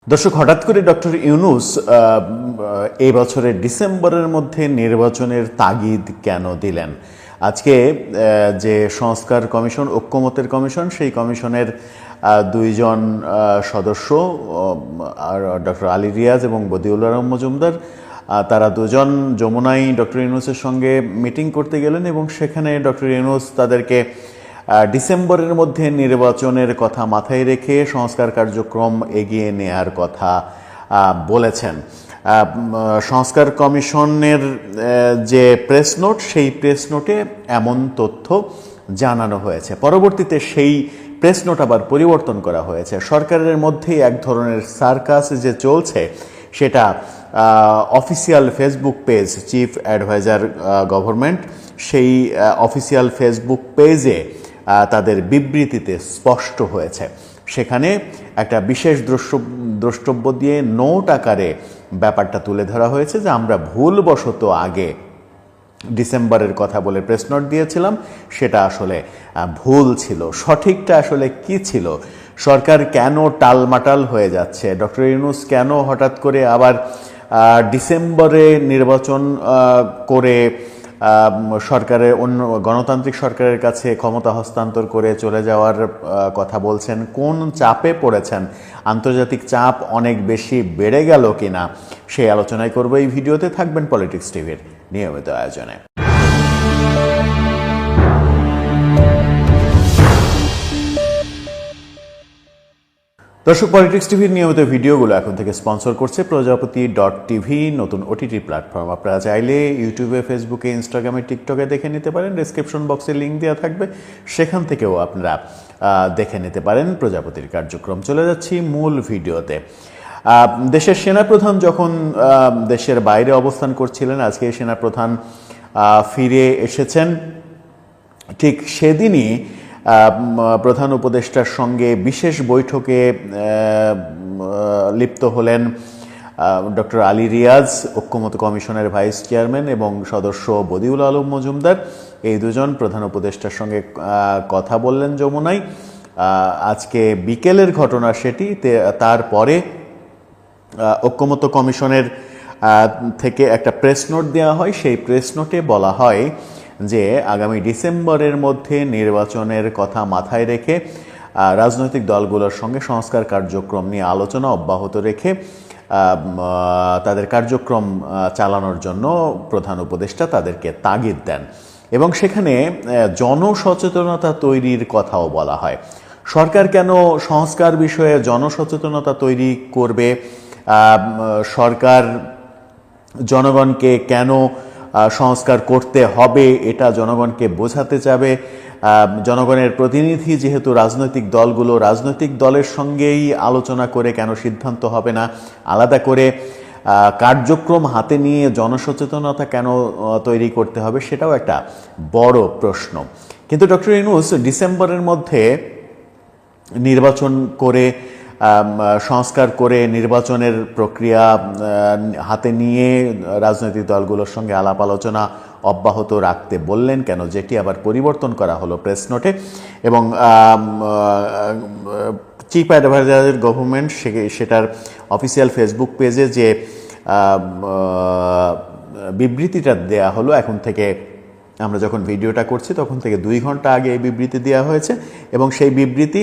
দর্শক, হঠাৎ করে ডক্টর ইউনূস এই বছরের ডিসেম্বরের মধ্যে নির্বাচনের তাগিদ কেন দিলেন? আজকে যে সংস্কার কমিশন, ঐক্যমতের কমিশন, সেই কমিশনের দুইজন সদস্য ডক্টর আলী রিয়াজ এবং বদিউল আলম মজুমদার, তারা দুজন যমুনায় ডক্টর ইউনূসের সঙ্গে মিটিং করতে গেলেন এবং সেখানে ডক্টর ইউনূস তাদেরকে ডিসেম্বরের মধ্যে নির্বাচনের কথা মাথায় রেখে সংস্কার কার্যক্রম এগিয়ে নেয়ার কথা বলেছেন। সংস্কার কমিশনের যে প্রেস নোট, সেই প্রেস নোটে এমন তথ্য জানানো হয়েছে। পরবর্তীতে সেই প্রেস নোট আবার পরিবর্তন করা হয়েছে। সরকারের মধ্যেই এক ধরনের সার্কাস যে চলছে, সেটা official Facebook page, chief adviser government, সেই অফিসিয়াল ফেসবুক পেজে তাদের বিবৃতিতে স্পষ্ট হয়েছে। সেখানে একটা বিশেষ দ্রষ্টব্য দিয়ে নোট আকারে ব্যাপারটা তুলে ধরা হয়েছে যে আমরা ভুলবশত আগে ডিসেম্বরের কথা বলে প্রেস নোট দিয়েছিলাম, সেটা আসলে ভুল ছিল। সঠিকটা আসলে কি ছিল? সরকার কেন টালমাটাল হয়ে যাচ্ছে? ডক্টর ইউনূস কেন হঠাৎ করে আবার ডিসেম্বরে নির্বাচন করে সরকারের অন্য গণতান্ত্রিক সরকারের কাছে ক্ষমতা হস্তান্তর করে চলে যাওয়ার কথা বলছেন? কোন চাপে পড়েছেন? আন্তর্জাতিক চাপ অনেক বেশি বেড়ে গেল কিনা, সেই আলোচনায় করব এই ভিডিওতে। থাকবেন পলিটিক্স টিভির নিয়মিত আয়োজনে। দর্শক, পলিটিক্স টিভির নিয়মিত ভিডিওগুলো এখন থেকে স্পন্সর করছে প্রজাপতি.tv, নতুন ওটিটি প্ল্যাটফর্ম। আপনারা চাইলে ইউটিউবে, ফেসবুকে, ইনস্টাগ্রামে, টিকটকে দেখে নিতে পারেন। ডেসক্রিপশন বক্সে লিঙ্ক দেওয়া থাকবে, সেখান থেকেও আপনারা দেখে নিতে পারেন প্রজাপতির কার্যক্রম। চলে যাচ্ছি মূল ভিডিওতে। দেশের সেনাপ্রধান যখন দেশের বাইরে অবস্থান করছিলেন, আজকে সেনাপ্রধান ফিরে এসেছেন। ঠিক সেদিনই প্রধান উপদেষ্টার সঙ্গে বিশেষ বৈঠকে লিপ্ত হলেন ডক্টর আলী রিয়াজ, ঐক্যমত কমিশনের ভাইস চেয়ারম্যান, এবং সদস্য বদিউল আলম মজুমদার। এই দুজন প্রধান উপদেষ্টার সঙ্গে কথা বললেন যমুনায়। আজকে বিকেলের ঘটনা সেটি। তারপরে ঐক্যমত কমিশনের থেকে একটা প্রেস নোট দেওয়া হয়। সেই প্রেস নোটে বলা হয় যে আগামী ডিসেম্বরের মধ্যে নির্বাচনের কথা মাথায় রেখে রাজনৈতিক দলগুলোর সঙ্গে সংস্কার কার্যক্রম নিয়ে আলোচনা অব্যাহত রেখে তাদের কার্যক্রম চালানোর জন্য প্রধান উপদেষ্টা তাদেরকে তাগিদ দেন এবং সেখানে জনসচেতনতা তৈরির কথাও বলা হয়। সরকার কেন সংস্কার বিষয়ে জনসচেতনতা তৈরি করবে? সরকার জনগণকে কেন সংস্কার করতে হবে এটা জনগণকে বোঝাতে চাবে। জনগণের প্রতিনিধি যেহেতু রাজনৈতিক দলগুলো, রাজনৈতিক দলের সঙ্গেই আলোচনা করে কেন সিদ্ধান্ত হবে না? আলাদা করে কার্যক্রম হাতে নিয়ে জনসচেতনতা কেন তৈরি করতে হবে? সেটাও একটা বড় প্রশ্ন। কিন্তু ডক্টর ইউনূস ডিসেম্বরের মধ্যে নির্বাচন করে, সংস্কার করে, নির্বাচনের প্রক্রিয়া হাতে নিয়ে রাজনৈতিক দলগুলোর সঙ্গে আলাপ আলোচনা অব্যাহত রাখতে বললেন কেন? যেটি আবার পরিবর্তন করা হলো প্রেস নোটে। এবং চিফ অ্যাডভাইজার গভর্নমেন্ট সেটার অফিসিয়াল ফেসবুক পেজে যে বিবৃতিটা দেয়া হলো, এখন থেকে আমরা যখন ভিডিওটা করছি তখন থেকে 2 ঘন্টা আগে এই বিবৃতি দেওয়া হয়েছে। এবং সেই বিবৃতি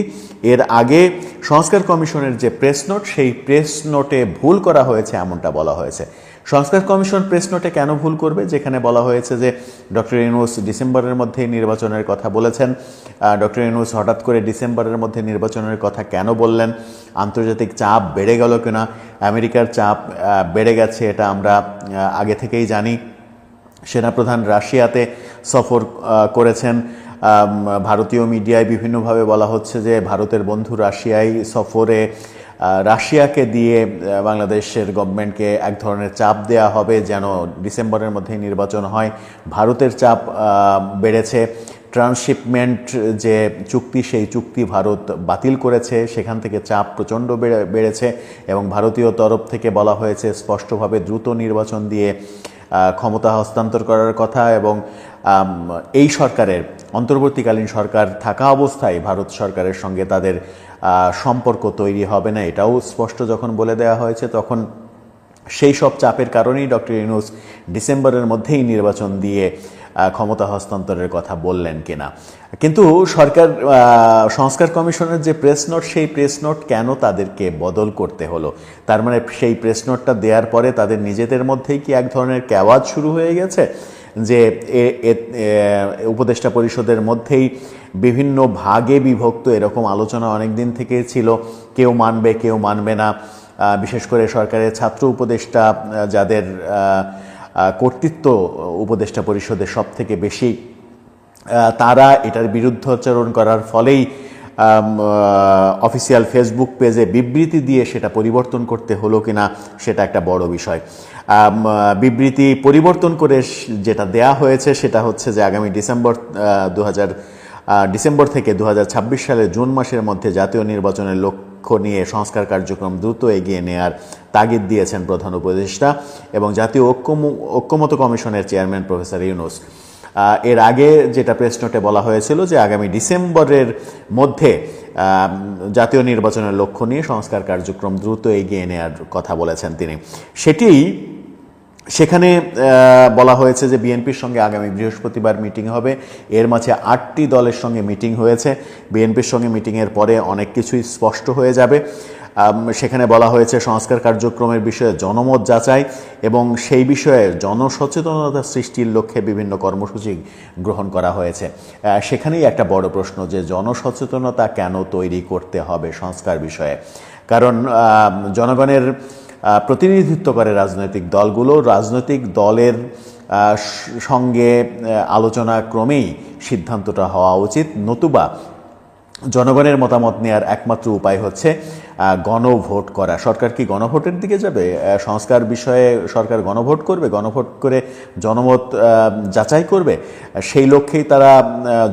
এর আগে সংস্কার কমিশনের যে প্রেস নোট, সেই প্রেস নোটে ভুল করা হয়েছে এমনটা বলা হয়েছে। সংস্কার কমিশন প্রেস নোটে কেন ভুল করবে, যেখানে বলা হয়েছে যে ডক্টর ইউনূস ডিসেম্বরের মধ্যে নির্বাচনের কথা বলেছেন? ডক্টর ইউনূস হঠাৎ করে ডিসেম্বরের মধ্যে নির্বাচনের কথা কেন বললেন? আন্তর্জাতিক চাপ বেড়ে গেল কিনা? আমেরিকার চাপ বেড়ে গেছে, এটা আমরা আগে থেকেই জানি। সেনাপ্রধান রাশিয়াতে সফর করেছেন। ভারতীয় মিডিয়ায় বিভিন্নভাবে বলা হচ্ছে যে ভারতের বন্ধু রাশিয়ায় সফরে রাশিয়াকে দিয়ে বাংলাদেশের গভর্নমেন্টকে এক ধরনের চাপ দেয়া হবে যেন ডিসেম্বরের মধ্যেই নির্বাচন হয়। ভারতের চাপ বেড়েছে। ট্রান্সশিপমেন্ট যে চুক্তি, সেই চুক্তি ভারত বাতিল করেছে, সেখান থেকে চাপ প্রচণ্ড বেড়েছে এবং ভারতীয় তরফ থেকে বলা হয়েছে স্পষ্টভাবে দ্রুত নির্বাচন দিয়ে ক্ষমতা হস্তান্তর করার কথা। এবং এই সরকারের, অন্তর্বর্তীকালীন সরকার থাকা অবস্থায় ভারত সরকারের সঙ্গে তাদের সম্পর্ক তৈরি হবে না, এটাও স্পষ্ট যখন বলে দেওয়া হয়েছে, তখন সেই সব চাপের কারণেই ডক্টর ইউনূস ডিসেম্বরের মধ্যেই নির্বাচন দিয়ে ক্ষমতা হস্তান্তরের কথা বললেন কিনা। কিন্তু সরকার সংস্কার কমিশনের যে প্রেস নোট, সেই প্রেস নোট কেন তাদেরকে বদল করতে হলো? তার মানে সেই প্রেস নোটটা দেওয়ার পরে তাদের নিজেদের মধ্যেই কি এক ধরনের ক্যাওয়াজ শুরু হয়ে গেছে, যে উপদেষ্টা পরিষদের মধ্যেই বিভিন্ন ভাগে বিভক্ত এরকম আলোচনা অনেক দিন থেকে ছিল, কেউ মানবে কেউ মানবে না। বিশেষ করে সরকারের ছাত্র উপদেষ্টা, যাদের কর্তৃত্ব উপদেষ্টা পরিষদের সব থেকে বেশি, তারা এটার বিরুদ্ধাচরণ করার ফলেই অফিসিয়াল ফেসবুক পেজে বিবৃতি দিয়ে সেটা পরিবর্তন করতে হলো কিনা সেটা একটা বড় বিষয়। বিবৃতি পরিবর্তন করে যেটা দেয়া হয়েছে সেটা হচ্ছে যে আগামী ডিসেম্বর থেকে 2026 সালের জুন মাসের মধ্যে জাতীয় নির্বাচনের লক্ষ্য নিয়ে সংস্কার কার্যক্রম দ্রুত এগিয়ে নেওয়ার তাগিদ দিয়েছেন প্রধান উপদেষ্টা এবং জাতীয় ঐক্যমত্য কমিশনের চেয়ারম্যান প্রফেসর ইউনূস। এর আগে যেটা প্রেস নোটে বলা হয়েছিল যে আগামী ডিসেম্বরের মধ্যে জাতীয় নির্বাচনের লক্ষ্য নিয়ে সংস্কার কার্যক্রম দ্রুত এগিয়ে নেওয়ার কথা বলেছেন তিনি। সেখানে বলা হয়েছে যে বিএনপির সঙ্গে আগামী বৃহস্পতিবার মিটিং হবে। এর মাঝে 8টি দলের সঙ্গে মিটিং হয়েছে। বিএনপির সঙ্গে মিটিংয়ের পরে অনেক কিছুই স্পষ্ট হয়ে যাবে। সেখানে বলা হয়েছে সংস্কার কার্যক্রমের বিষয়ে জনমত যাচাই এবং সেই বিষয়ে জনসচেতনতা সৃষ্টির লক্ষ্যে বিভিন্ন কর্মসূচি গ্রহণ করা হয়েছে। সেখানেই একটা বড় প্রশ্ন যে জনসচেতনতা কেন তৈরি করতে হবে সংস্কার বিষয়ে? কারণ জনগণের প্রতিনিধিত্ব করে রাজনৈতিক দলগুলো, রাজনৈতিক দলের সঙ্গে আলোচনা ক্রমেই সিদ্ধান্তটা হওয়া উচিত, নতুবা জনগণের মতামত নেওয়ার একমাত্র উপায় হচ্ছে গণভোট করা। সরকার কি গণভোটের দিকে যাবে? সংস্কার বিষয়ে সরকার গণভোট করবে, গণভোট করে জনমত যাচাই করবে? সেই লক্ষ্যেই তারা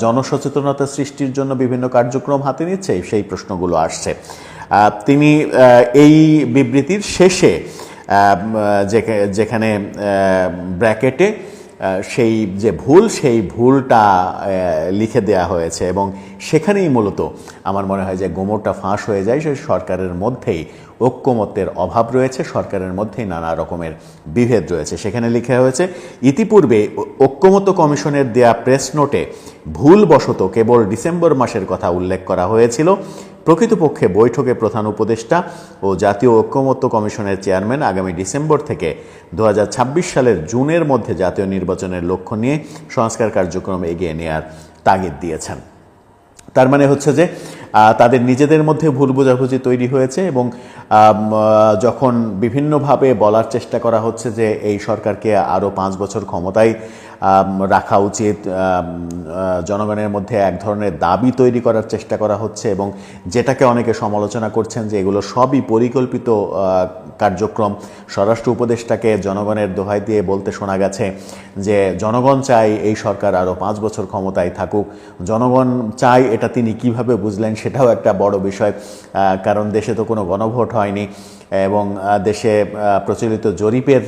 জনসচেতনতা সৃষ্টির জন্য বিভিন্ন কার্যক্রম হাতে নিচ্ছে। সেই প্রশ্নগুলো আসছে। তিনি এই বিবৃতির শেষে যেখানে ব্র্যাকেটে সেই যে ভুল, সেই ভুলটা লিখে দেয়া হয়েছে এবং সেখানেই মূলত আমার মনে হয় যে গোমরটা ফাঁস হয়ে যায়। সেই সরকারের মধ্যেই ঐক্যমত্যের অভাব রয়েছে, সরকারের মধ্যেই নানা রকমের বিভেদ রয়েছে। সেখানে লিখা হয়েছে, ইতিপূর্বে ঐক্যমত্য কমিশনের দেয়া প্রেস নোটে ভুলবশত কেবল ডিসেম্বর মাসের কথা উল্লেখ করা হয়েছিল। প্রকৃতপক্ষে বৈঠকে প্রধান উপদেষ্টা ও জাতীয় ঐক্যমত্য কমিশনের চেয়ারম্যান আগামী ডিসেম্বর থেকে 2026 সালের জুনের মধ্যে জাতীয় নির্বাচনের লক্ষ্য নিয়ে সংস্কার কার্যক্রম এগিয়ে নেওয়ার তাগিদ দিয়েছেন। তার মানে হচ্ছে যে তাদের নিজেদের মধ্যে ভুল বোঝাবুঝি তৈরি হয়েছে এবং যখন বিভিন্নভাবে বলার চেষ্টা করা হচ্ছে যে এই সরকারকে আরও 5 বছর ক্ষমতায় রাখা উচিত, জনগণের মধ্যে এক ধরনের দাবি তৈরি করার চেষ্টা করা হচ্ছে এবং যেটাকে অনেকে সমালোচনা করছেন যে এগুলো সবই পরিকল্পিত কার্যক্রম। স্বরাষ্ট্র উপদেষ্টাকে জনগণের দোহাই দিয়ে বলতে শোনা গেছে যে জনগণ চায় এই সরকার আরও 5 বছর ক্ষমতায় থাকুক। জনগণ চায় এটা তিনি কিভাবে বুঝলেন সেটাও একটা বড় বিষয়, কারণ দেশে তো কোনো গণভোট হয়নি এবং দেশে প্রচলিত জরিপের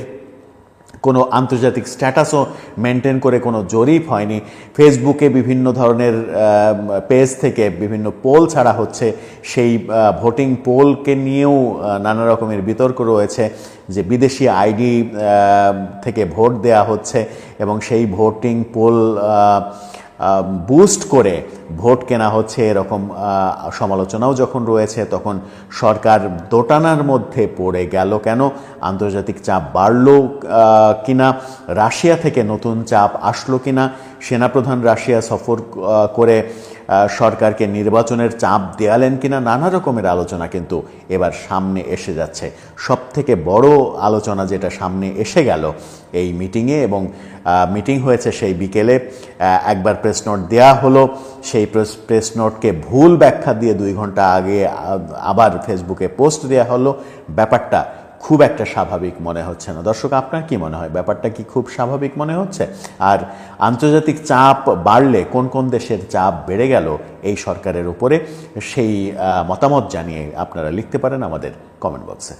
কোনো আন্তর্জাতিক স্ট্যাটাসও মেনটেন করে কোনো জরিপ হয়নি। ফেসবুকে বিভিন্ন ধরনের পেজ থেকে বিভিন্ন পোল ছাড়া হচ্ছে, সেই ভোটিং পোলকে নিয়েও নানা রকমের বিতর্ক রয়েছে যে বিদেশি আইডি থেকে ভোট দেয়া হচ্ছে এবং সেই ভোটিং পোল বুস্ট করে ভোট কেনা হচ্ছে, এরকম সমালোচনাও যখন রয়েছে তখন সরকার দোটানার মধ্যে পড়ে গেল কেন? আন্তর্জাতিক চাপ বাড়ল কিনা? রাশিয়া থেকে নতুন চাপ আসলো কিনা? সেনাপ্রধান রাশিয়া সফর করে সরকারকে নির্বাচনের চাপ দেয়ালেন কিনা? নানা রকমের আলোচনা কিন্তু এবার সামনে এসে যাচ্ছে। সব থেকে বড় আলোচনা যেটা সামনে এসে গেল এই মিটিংয়ে, এবং মিটিং হয়েছে সেই বিকেলে, একবার প্রেস নোট দেওয়া হলো, সেই প্রেস নোটকে ভুল ব্যাখ্যা দিয়ে 2 ঘন্টা আগে আবার ফেসবুকে পোস্ট দেওয়া হলো। ব্যাপারটা খুব একটা স্বাভাবিক মনে হচ্ছে না। দর্শক, আপনার কি মনে হয়? ব্যাপারটা কি খুব স্বাভাবিক মনে হচ্ছে? আর আন্তর্জাতিক চাপ বাড়লে কোন কোন দেশের চাপ বেড়ে গেল এই সরকারের উপরে, সেই মতামত জানিয়ে আপনারা লিখতে পারেন আমাদের কমেন্ট বক্সে।